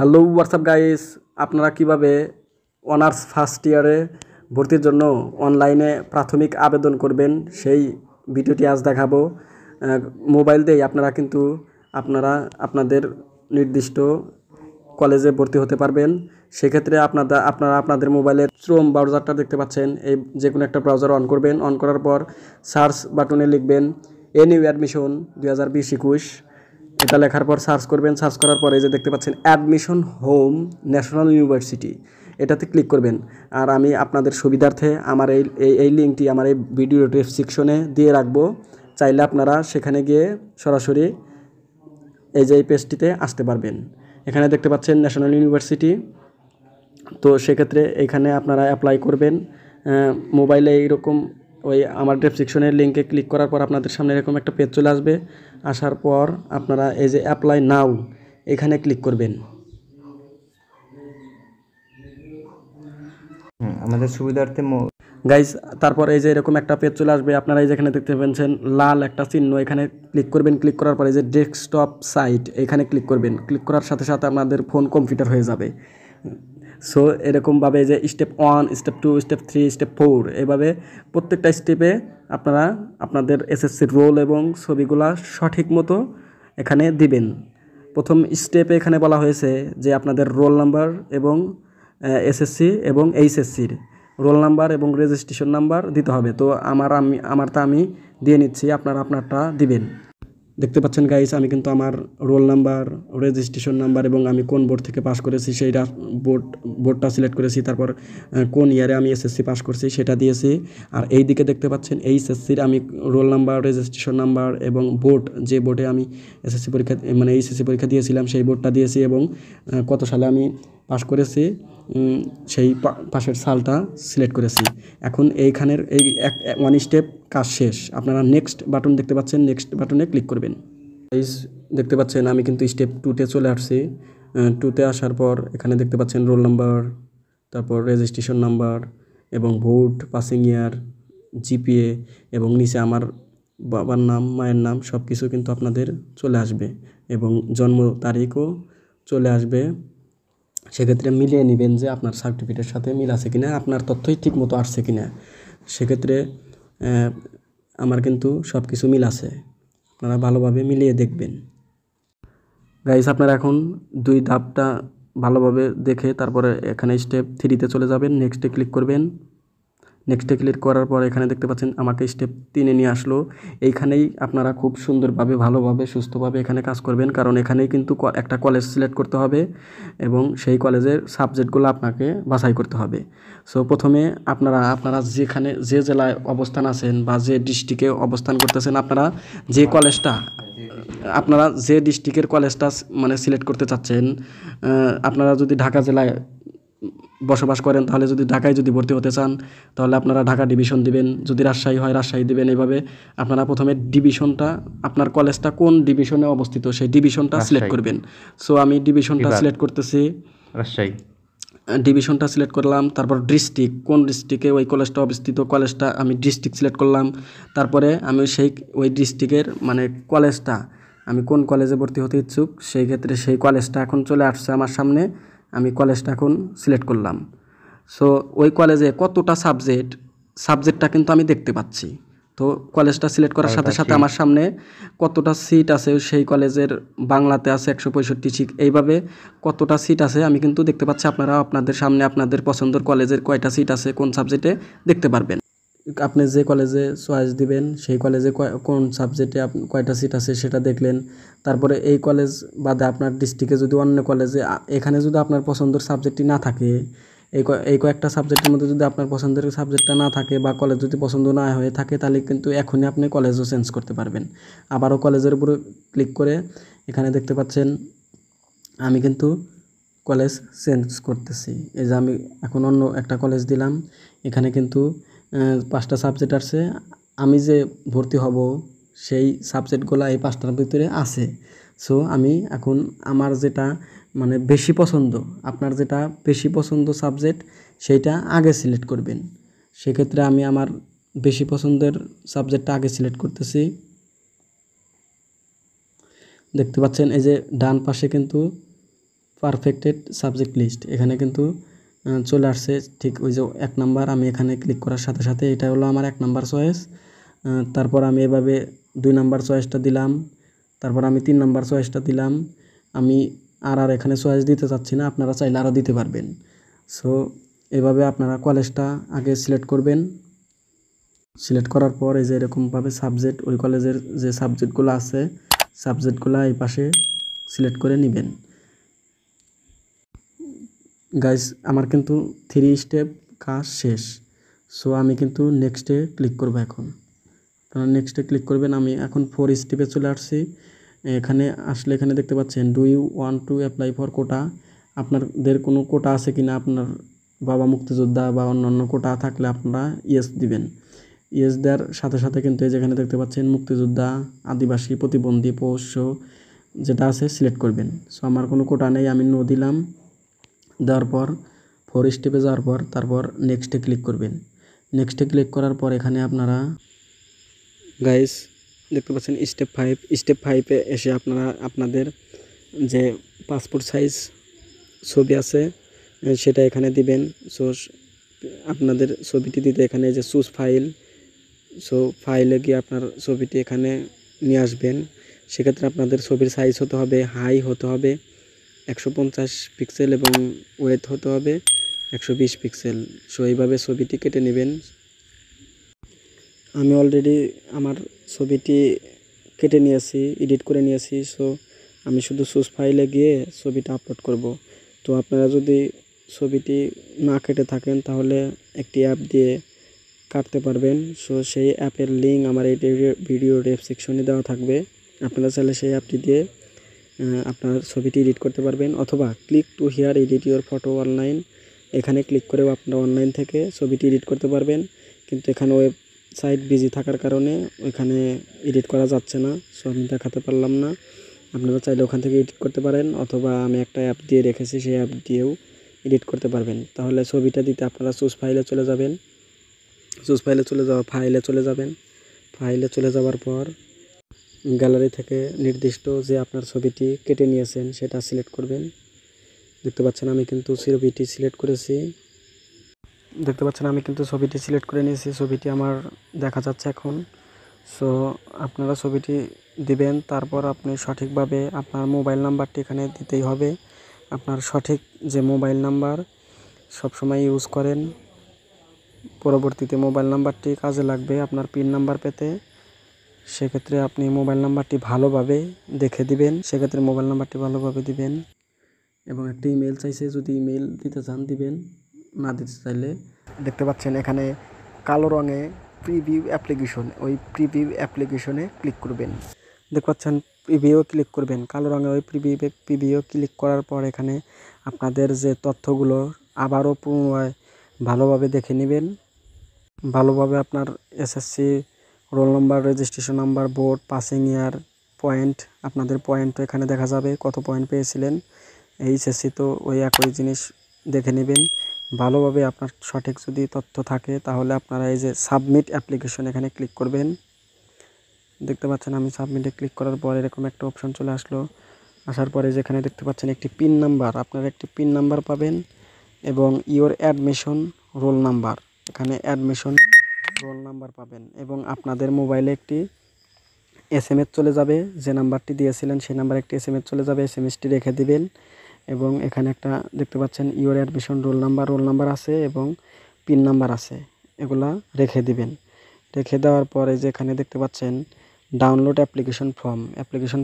Hello WhatsApp guys, আপনারা কিভাবে honours first ইয়ারে ভর্তির জন্য অনলাইনে প্রাথমিক আবেদন করবেন সেই ভিডিওটি আজ দেখাবো। মোবাইল দিয়েই আপনারা কিন্তু আপনাদের নির্দিষ্ট কলেজে ভর্তি হতে পারবেন। সেক্ষেত্রে আপনারা আপনাদের মোবাইলের ক্রোম ব্রাউজারটা দেখতে পাচ্ছেন, এই যে কোনো একটা ব্রাউজার অন করবেন। অন করার পর সার্চ বাটনে লিখবেন নিউ অ্যাডমিশন 2020-21। এটা লেখার পর সার্চ করবেন। সার্চ করার পরে যে দেখতে পাচ্ছেন অ্যাডমিশন হোম ন্যাশনাল ইউনিভার্সিটি, এটাতে ক্লিক করবেন। আর আমি আপনাদের সুবিধার্থে আমার এই লিঙ্কটি আমার এই ভিডিও ডেসক্রিপশনে দিয়ে রাখবো। চাইলে আপনারা সেখানে গিয়ে সরাসরি এই যে এই পেজটিতে আসতে পারবেন। এখানে দেখতে পাচ্ছেন ন্যাশনাল ইউনিভার্সিটি। তো সেক্ষেত্রে এখানে আপনারা অ্যাপ্লাই করবেন। মোবাইলে এইরকম ওই আমার ডেসক্রিপশনের লিঙ্কে ক্লিক করার পর আপনাদের সামনে এরকম একটা পেজ চলে আসবে। আসার পর আপনারা এই যে অ্যাপ্লাই নাও এখানে ক্লিক করবেন। আমাদের সুবিধার্থে গাইস, তারপর এই যে এরকম একটা পেজ চলে আসবে। আপনারা এই যেখানে দেখতে পাচ্ছেন লাল একটা চিহ্ন, এখানে ক্লিক করবেন। ক্লিক করার পরে যে ডেস্কটপ সাইট এখানে ক্লিক করবেন। ক্লিক করার সাথে সাথে আপনাদের ফোন কম্পিউটার হয়ে যাবে। সো এরকমভাবে যে স্টেপ 1, স্টেপ 2, স্টেপ 3, স্টেপ 4 এভাবে প্রত্যেকটা স্টেপে আপনারা আপনাদের এসএসসির রোল এবং ছবিগুলা সঠিক মতো এখানে দিবেন। প্রথম স্টেপে এখানে বলা হয়েছে যে আপনাদের রোল নাম্বার এবং এসএসসি এবং এইচএসসির রোল নাম্বার এবং রেজিস্ট্রেশন নাম্বার দিতে হবে। তো আমারটা আমি দিয়ে নিচ্ছি, আপনারা আপনারটা দিবেন। দেখতে পাচ্ছেন গাইস, আমি কিন্তু আমার রোল নাম্বার, রেজিস্ট্রেশন নাম্বার এবং আমি কোন বোর্ড থেকে পাস করেছি সেইটা বোর্ডটা সিলেক্ট করেছি। তারপর কোন ইয়ারে আমি এসএসসি পাস করছি সেটা দিয়েছি। আর এই দিকে দেখতে পাচ্ছেন এইচএসসির আমি রোল নাম্বার, রেজিস্ট্রেশন নাম্বার এবং বোর্ড, যে বোর্ডে আমি এসএসসি পরীক্ষা এইচএসসি পরীক্ষা দিয়েছিলাম সেই বোর্ডটা দিয়েছি এবং কত সালে আমি পাস করেছি সেই পাশের সালটা সিলেক্ট করেছি। এখন এইখানের এই ওয়ান স্টেপ কাজ শেষ। আপনারা নেক্সট বাটন দেখতে পাচ্ছেন, নেক্সট বাটনে ক্লিক করবেন। দেখতে পাচ্ছেন আমি কিন্তু স্টেপ 2তে চলে আসছি। 2তে আসার পর এখানে দেখতে পাচ্ছেন রোল নাম্বার, তারপর রেজিস্ট্রেশন নাম্বার এবং বোর্ড, পাসিং ইয়ার, জিপিএ এবং নিচে আমার বাবার নাম, মায়ের নাম সব কিছু কিন্তু আপনাদের চলে আসবে এবং জন্ম তারিখও চলে আসবে। সেক্ষেত্রে মিলিয়ে নেবেন যে আপনার সার্টিফিকেটের সাথে মিল আছে কিনা, আপনার তথ্যই ঠিক মতো আসছে কিনা। সেক্ষেত্রে আমার কিন্তু সব কিছু মিল আছে, আপনারা ভালোভাবে মিলিয়ে দেখবেন। গাইস, আপনারা এখন 2 ধাপটা ভালোভাবে দেখে তারপরে এখানে স্টেপ 3তে চলে যাবেন। নেক্সটে ক্লিক করবেন। নেক্সটে ক্লিক করার পর এখানে দেখতে পাচ্ছেন আমাকে স্টেপ 3-এ নিয়ে আসলো। এইখানেই আপনারা খুব সুন্দরভাবে, ভালোভাবে, সুস্থভাবে এখানে কাজ করবেন, কারণ এখানেই কিন্তু একটা কলেজ সিলেক্ট করতে হবে এবং সেই কলেজের সাবজেক্টগুলো আপনাকে বাছাই করতে হবে। সো প্রথমে আপনারা যে জেলায় অবস্থান আছেন বা যে ডিস্ট্রিক্টে অবস্থান করতেছেন, আপনারা যে ডিস্ট্রিক্টের কলেজটা সিলেক্ট করতে চাচ্ছেন, আপনারা যদি ঢাকা জেলায় বসবাস করেন তাহলে যদি ঢাকায় যদি ভর্তি হতে চান তাহলে আপনারা ঢাকা ডিভিশন দিবেন। যদি রাজশাহী হয় রাজশাহী দিবেন। এইভাবে আপনারা প্রথমে ডিভিশনটা, আপনার কলেজটা কোন ডিভিশনে অবস্থিত সেই ডিভিশনটা সিলেক্ট করবেন। সো আমি ডিভিশনটা সিলেক্ট করতেছি, রাজশাহী ডিভিশনটা সিলেক্ট করলাম। তারপর ডিস্ট্রিক্ট, কোন ডিস্ট্রিক্টে ওই কলেজটা অবস্থিত, কলেজটা আমি ডিস্ট্রিক্ট সিলেক্ট করলাম। তারপরে আমি ওই ডিস্ট্রিক্টের কলেজটা, আমি কোন কলেজে ভর্তি হতে ইচ্ছুক সেই ক্ষেত্রে সেই কলেজটা এখন চলে আসছে আমার সামনে। আমি কলেজটা এখন সিলেক্ট করলাম। সো ওই কলেজে কতটা সাবজেক্টটা কিন্তু আমি দেখতে পাচ্ছি। তো কলেজটা সিলেক্ট করার সাথে সাথে আমার সামনে কতটা সিট আছে সেই কলেজের, বাংলাতে আছে 165 সিট, এইভাবে কতটা সিট আছে আমি কিন্তু দেখতে পাচ্ছি। আপনারা আপনাদের সামনে আপনাদের পছন্দের কলেজের কয়টা সিট আছে কোন সাবজেক্টে দেখতে পারবেন। আপনি যে কলেজে চয়েস দিবেন সেই কলেজে কোন সাবজেক্টে কয়টা সিট আছে সেটা দেখলেন। তারপরে এই কলেজ বাদে আপনার ডিস্ট্রিক্টে যদি অন্য কলেজে, এখানে যদি আপনার পছন্দের সাবজেক্টটি না থাকে, এই কয়েকটা সাবজেক্টের মধ্যে যদি আপনার পছন্দের সাবজেক্টটা না থাকে বা কলেজ যদি পছন্দ না হয়ে থাকে তাহলে কিন্তু এখনই আপনি কলেজও চেঞ্জ করতে পারবেন। আবারও কলেজের উপরে ক্লিক করে এখানে দেখতে পাচ্ছেন আমি কিন্তু কলেজ চেঞ্জ করতেছি। এই যে আমি এখন অন্য একটা কলেজ দিলাম। এখানে কিন্তু 5টা সাবজেক্ট আছে। আমি যে ভর্তি হব সেই সাবজেক্টগুলো এই 5টার ভিতরে আছে। সো আমি এখন আমার যেটা বেশি পছন্দ, আপনার যেটা বেশি পছন্দ সাবজেক্ট সেইটা আগে সিলেক্ট করবেন। সেক্ষেত্রে আমি আমার বেশি পছন্দের সাবজেক্টটা আগে সিলেক্ট করতেছি। দেখতে পাচ্ছেন এই যে ডান পাশে কিন্তু পারফেক্টেড সাবজেক্ট লিস্ট এখানে কিন্তু চলে আসছে ঠিক ওই যে 1 নাম্বার। আমি এখানে ক্লিক করার সাথে সাথে এটা হলো আমার 1 নাম্বার চয়েস। তারপর আমি এভাবে 2 নাম্বার চয়েসটা দিলাম, তারপর আমি 3 নাম্বার চয়েসটা দিলাম। আমি আর এখানে চয়েস দিতে চাচ্ছি না, আপনারা চাইলে আরও দিতে পারবেন। সো এভাবে আপনারা কলেজটা আগে সিলেক্ট করবেন। সিলেক্ট করার পর এই যে এরকমভাবে সাবজেক্ট, ওই কলেজের যে সাবজেক্টগুলো আছে সাবজেক্টগুলো এই পাশে সিলেক্ট করে নেবেন। গাইস আমার কিন্তু 3 স্টেপ কাজ শেষ। সো আমি কিন্তু নেক্সটে ক্লিক করব এখন। আপনারা নেক্সটে ক্লিক করবেন। আমি এখন 4 স্টেপে চলে আসছি। এখানে আসলে এখানে দেখতে পাচ্ছেন do you want to apply for quota. আপনাদের কোনো কোটা আছে কিনা, আপনার বাবা মুক্তিযোদ্ধা বা অন্যান্য কোটা থাকলে আপনারা ইয়েস দিবেন। ইয়েস দেওয়ার সাথে সাথে কিন্তু এই যেখানে দেখতে পাচ্ছেন মুক্তিযোদ্ধা, আদিবাসী, প্রতিবন্ধী, পোষ্য যেটা আছে সিলেক্ট করবেন। সো আমার কোনো কোটা নেই, আমি নো দিলাম। দেওয়ার পর 4 স্টেপে যাওয়ার পর তারপর নেক্সটে ক্লিক করবেন। নেক্সটে ক্লিক করার পর এখানে আপনারা গাইস দেখতে পাচ্ছেন স্টেপ 5-এ এসে আপনারা আপনাদের যে পাসপোর্ট সাইজ ছবি আছে সেটা এখানে দিবেন। সো আপনাদের ছবিটি দিতে এখানে যে চুজ ফাইল, সো ফাইলে গিয়ে আপনার ছবিটি এখানে নিয়ে আসবেন। সেক্ষেত্রে আপনাদের ছবির সাইজ হতে হবে, হাই হতে হবে 150 পিক্সেল এবং ওয়েট হতে হবে 120 পিক্সেল। সো এইভাবে ছবিটি কেটে নেবেন। আমি অলরেডি আমার ছবিটি কেটে নিয়েছি, এডিট করে নিয়েছি। সো আমি শুধু চুজ ফাইলে গিয়ে ছবিটা আপলোড করব। তো আপনারা যদি ছবিটি না কেটে থাকেন তাহলে একটি অ্যাপ দিয়ে কাটতে পারবেন। সো সেই অ্যাপের লিঙ্ক আমার এই ভিডিও ডেসক্রিপশনে দেওয়া থাকবে। আপনারা চাইলে সেই অ্যাপটি দিয়ে আপনার ছবিটি এডিট করতে পারবেন, অথবা click to here edit your photo online, এখানে ক্লিক করেও আপনারা অনলাইন থেকে ছবিটি এডিট করতে পারবেন। কিন্তু এখানে ওয়েবসাইট বিজি থাকার কারণে ওইখানে এডিট করা যাচ্ছে না, সো আমি দেখাতে পারলাম না। আপনারা চাইলে ওখান থেকে এডিট করতে পারেন, অথবা আমি একটা অ্যাপ দিয়ে রেখেছি সেই অ্যাপ দিয়েও এডিট করতে পারবেন। তাহলে ছবিটা দিতে আপনারা চুজ ফাইলে চলে যাবেন। ফাইলে চলে যাবেন। ফাইলে চলে যাওয়ার পর গ্যালারি থেকে নির্দিষ্ট যে আপনার ছবিটি কেটে নিয়েছেন সেটা সিলেক্ট করবেন। দেখতে পাচ্ছেন আমি কিন্তু ছবিটি সিলেক্ট করেছি। ছবিটি সিলেক্ট করে নিয়েছি, ছবিটি আমার দেখা যাচ্ছে এখন। সো আপনারা ছবিটি দিবেন, তারপর আপনি সঠিকভাবে আপনার মোবাইল নাম্বারটি এখানে দিতেই হবে। আপনার সঠিক যে মোবাইল নাম্বার সবসময় ইউজ করেন, পরবর্তীতে মোবাইল নাম্বারটি কাজে লাগবে আপনার পিন নাম্বার পেতে। সেক্ষেত্রে আপনি মোবাইল নাম্বারটি ভালোভাবে দেখে দিবেন, এবং একটা ইমেল চাইছে, যদি ইমেল দিতে চান দিবেন, না দিতে চাইলে দেখতে পাচ্ছেন এখানে কালো রঙে প্রিভিউ অ্যাপ্লিকেশন, ওই প্রিভিউ অ্যাপ্লিকেশনে ক্লিক করবেন। দেখতে পাচ্ছেন প্রিভিউ ক্লিক করবেন, কালো রঙে ওই প্রিভিউ ক্লিক করার পর এখানে আপনাদের যে তথ্যগুলো আবারও পুনরায় ভালোভাবে দেখে নেবেন। ভালোভাবে আপনার SSC roll number, registration number, board, passing ইয়ার, পয়েন্ট, আপনাদের পয়েন্ট এখানে দেখা যাবে কত পয়েন্ট পেয়েছিলেন। এইচএসসি তো ওই একই জিনিস দেখে নেবেন ভালোভাবে। আপনার সঠিক যদি তথ্য থাকে তাহলে আপনারা এই যে সাবমিট অ্যাপ্লিকেশন এখানে ক্লিক করবেন। দেখতে পাচ্ছেন আমি সাবমিটে ক্লিক করার পর এরকম একটা অপশন চলে আসলো। আসার পরে যেখানে দেখতে পাচ্ছেন একটি পিন নাম্বার, আপনারা একটি পিন নাম্বার পাবেন, এবং ইওর অ্যাডমিশন রোল নাম্বার, এখানে অ্যাডমিশন রোল নাম্বার পাবেন, এবং আপনাদের মোবাইলে একটি এসএমএস চলে যাবে, যে নাম্বারটি দিয়েছিলেন সেই নাম্বারে একটি এসএমএস চলে যাবে, এসএমএসটি রেখে দিবেন। এবং এখানে একটা দেখতে পাচ্ছেন ইওর অ্যাডমিশন রোল নাম্বার আছে এবং পিন নাম্বার আছে, এগুলা রেখে দিবেন। রেখে দেওয়ার পরে যে এখানে দেখতে পাচ্ছেন ডাউনলোড অ্যাপ্লিকেশন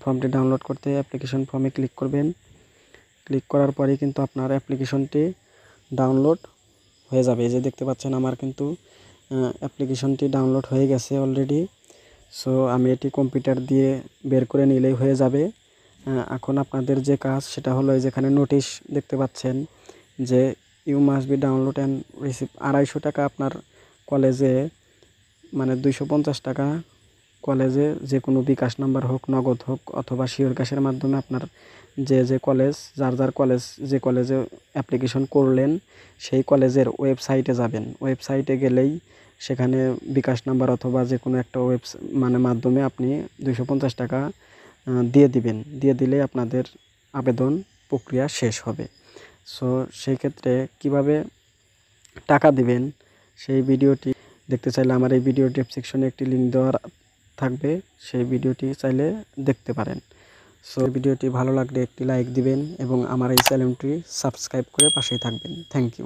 ফর্মটি ডাউনলোড করতে অ্যাপ্লিকেশন ফর্মে ক্লিক করবেন। ক্লিক করার পরেই কিন্তু আপনার অ্যাপ্লিকেশনটি ডাউনলোড হয়ে যাবে। এই যে দেখতে পাচ্ছেন আমার কিন্তু অ্যাপ্লিকেশনটি ডাউনলোড হয়ে গেছে অলরেডি। সো আমি এটি কম্পিউটার দিয়ে বের করে নিলেই হয়ে যাবে। এখন আপনাদের যে কাজ সেটা হলো যেখানে নোটিশ দেখতে পাচ্ছেন যে you must be download and receive 250 টাকা আপনার কলেজে, মানে 250 টাকা কলেজে যে কোনো বিকাশ নাম্বার হোক, নগদ হোক, অথবা শিওর ক্যাশের মাধ্যমে আপনার যে কলেজ, যার কলেজ যে কলেজে অ্যাপ্লিকেশন করলেন সেই কলেজের ওয়েবসাইটে যাবেন। ওয়েবসাইটে গেলেই সেখানে বিকাশ নাম্বার অথবা যে কোনো একটা মাধ্যমে আপনি 250 টাকা দিয়ে দিবেন। দিয়ে দিলে আপনাদের আবেদন প্রক্রিয়া শেষ হবে। সো সেই ক্ষেত্রে কিভাবে টাকা দিবেন সেই ভিডিওটি দেখতে চাইলে আমার এই ভিডিও ডেসক্রিপশনে একটি লিঙ্ক দেওয়া থাকবে, সেই ভিডিওটি চাইলে দেখতে পারেন। সো ভিডিওটি ভালো লাগলে একটি লাইক দিবেন এবং আমার এই চ্যানেলটি সাবস্ক্রাইব করে পাশেই থাকবেন। Thank you.